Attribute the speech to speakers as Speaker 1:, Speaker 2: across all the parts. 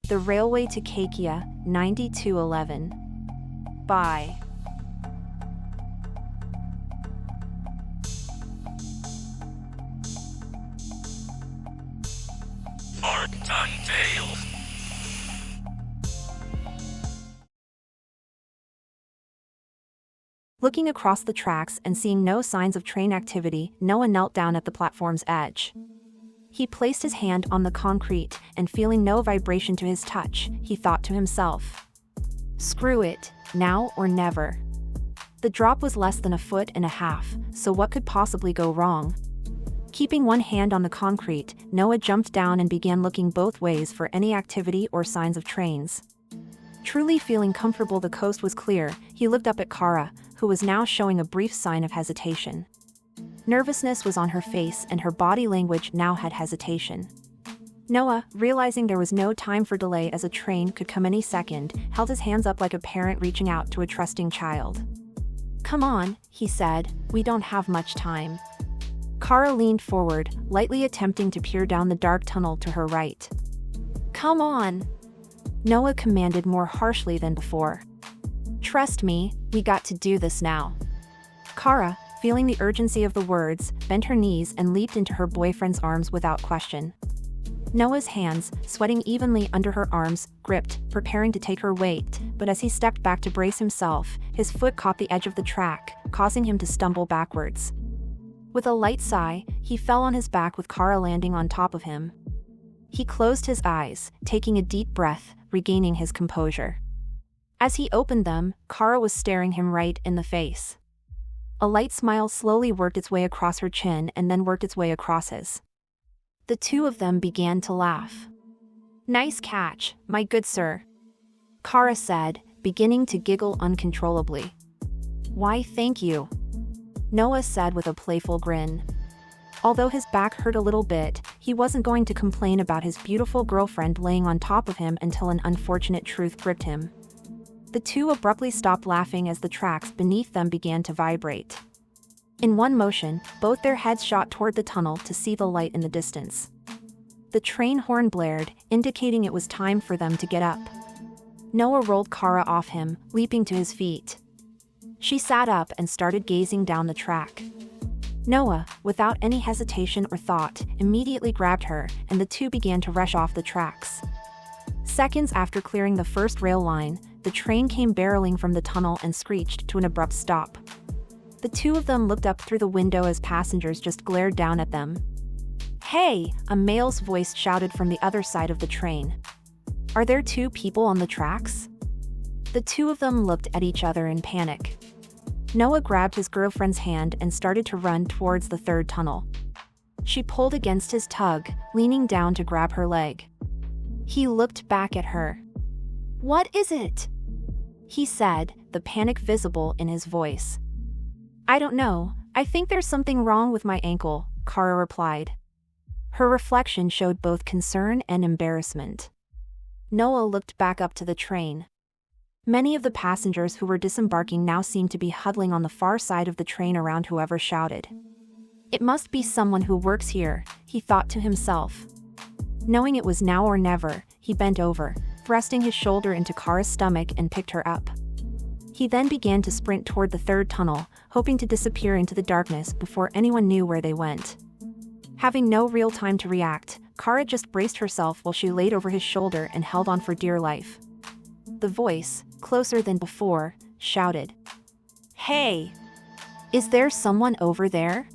Speaker 1: The Railway to Kakia, 9211. By
Speaker 2: Tales.
Speaker 1: Looking across the tracks and seeing no signs of train activity, Noah knelt down at the platform's edge. He placed his hand on the concrete, and feeling no vibration to his touch, he thought to himself, "Screw it, now or never." The drop was less than 1.5 feet, so what could possibly go wrong? Keeping one hand on the concrete, Noah jumped down and began looking both ways for any activity or signs of trains. Truly feeling comfortable the coast was clear, he looked up at Cara, who was now showing a brief sign of hesitation. Nervousness was on her face and her body language now had hesitation. Noah, realizing there was no time for delay as a train could come any second, held his hands up like a parent reaching out to a trusting child. "Come on," he said, "we don't have much time." Cara leaned forward, lightly attempting to peer down the dark tunnel to her right. "Come on," Noah commanded more harshly than before. "Trust me, we got to do this now." Cara, feeling the urgency of the words, bent her knees and leaped into her boyfriend's arms without question. Noah's hands, sweating evenly under her arms, gripped, preparing to take her weight, but as he stepped back to brace himself, his foot caught the edge of the track, causing him to stumble backwards. With a light sigh, he fell on his back with Cara landing on top of him. He closed his eyes, taking a deep breath, regaining his composure. As he opened them, Cara was staring him right in the face. A light smile slowly worked its way across her chin and then worked its way across his. The two of them began to laugh. "Nice catch, my good sir," Cara said, beginning to giggle uncontrollably. "Why, thank you," Noah said with a playful grin. Although his back hurt a little bit, he wasn't going to complain about his beautiful girlfriend laying on top of him until an unfortunate truth gripped him. The two abruptly stopped laughing as the tracks beneath them began to vibrate. In one motion, both their heads shot toward the tunnel to see the light in the distance. The train horn blared, indicating it was time for them to get up. Noah rolled Cara off him, leaping to his feet. She sat up and started gazing down the track. Noah, without any hesitation or thought, immediately grabbed her, and the two began to rush off the tracks. Seconds after clearing the first rail line, the train came barreling from the tunnel and screeched to an abrupt stop. The two of them looked up through the window as passengers just glared down at them. "Hey!" a male's voice shouted from the other side of the train. "Are there two people on the tracks?" The two of them looked at each other in panic. Noah grabbed his girlfriend's hand and started to run towards the third tunnel. She pulled against his tug, leaning down to grab her leg. He looked back at her. "What is it?" he said, the panic visible in his voice. "I don't know, I think there's something wrong with my ankle," Cara replied. Her reflection showed both concern and embarrassment. Noah looked back up to the train. Many of the passengers who were disembarking now seemed to be huddling on the far side of the train around whoever shouted. "It must be someone who works here," he thought to himself. Knowing it was now or never, he bent over, thrusting his shoulder into Cara's stomach and picked her up. He then began to sprint toward the third tunnel, hoping to disappear into the darkness before anyone knew where they went. Having no real time to react, Cara just braced herself while she laid over his shoulder and held on for dear life. The voice, closer than before, shouted, "Hey! Is there someone over there?"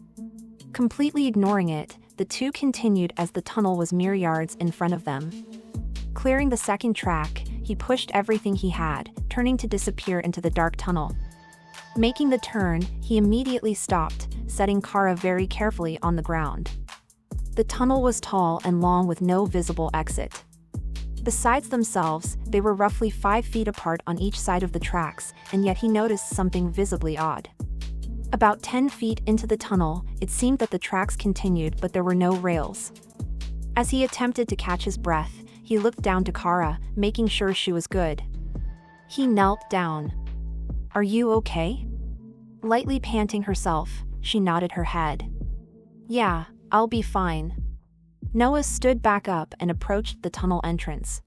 Speaker 1: Completely ignoring it, the two continued as the tunnel was mere yards in front of them. Clearing the second track, he pushed everything he had, turning to disappear into the dark tunnel. Making the turn, he immediately stopped, setting Cara very carefully on the ground. The tunnel was tall and long with no visible exit. Besides themselves, they were roughly 5 feet apart on each side of the tracks, and yet he noticed something visibly odd. About 10 feet into the tunnel, it seemed that the tracks continued but there were no rails. As he attempted to catch his breath, he looked down to Cara, making sure she was good. He knelt down. "Are you okay?" Lightly panting herself, she nodded her head. "Yeah, I'll be fine." Noah stood back up and approached the tunnel entrance.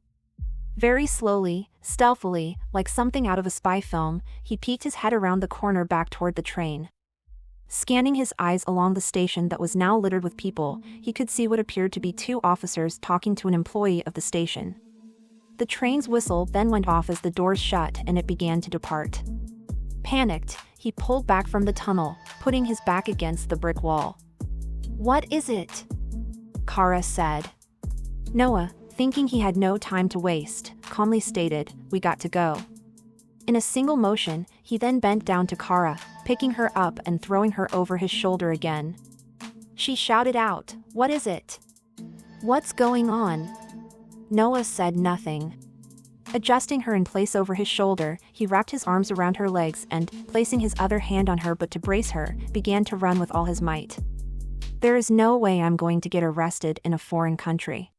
Speaker 1: Very slowly, stealthily, like something out of a spy film, he peeked his head around the corner back toward the train. Scanning his eyes along the station that was now littered with people, he could see what appeared to be two officers talking to an employee of the station. The train's whistle then went off as the doors shut and it began to depart. Panicked, he pulled back from the tunnel, putting his back against the brick wall. "What is it?" Cara said. Noah, thinking he had no time to waste, calmly stated, "We got to go." In a single motion, he then bent down to Cara, picking her up and throwing her over his shoulder again. She shouted out, "What is it? What's going on?" Noah said nothing. Adjusting her in place over his shoulder, he wrapped his arms around her legs and, placing his other hand on her but to brace her, began to run with all his might. "There is no way I'm going to get arrested in a foreign country.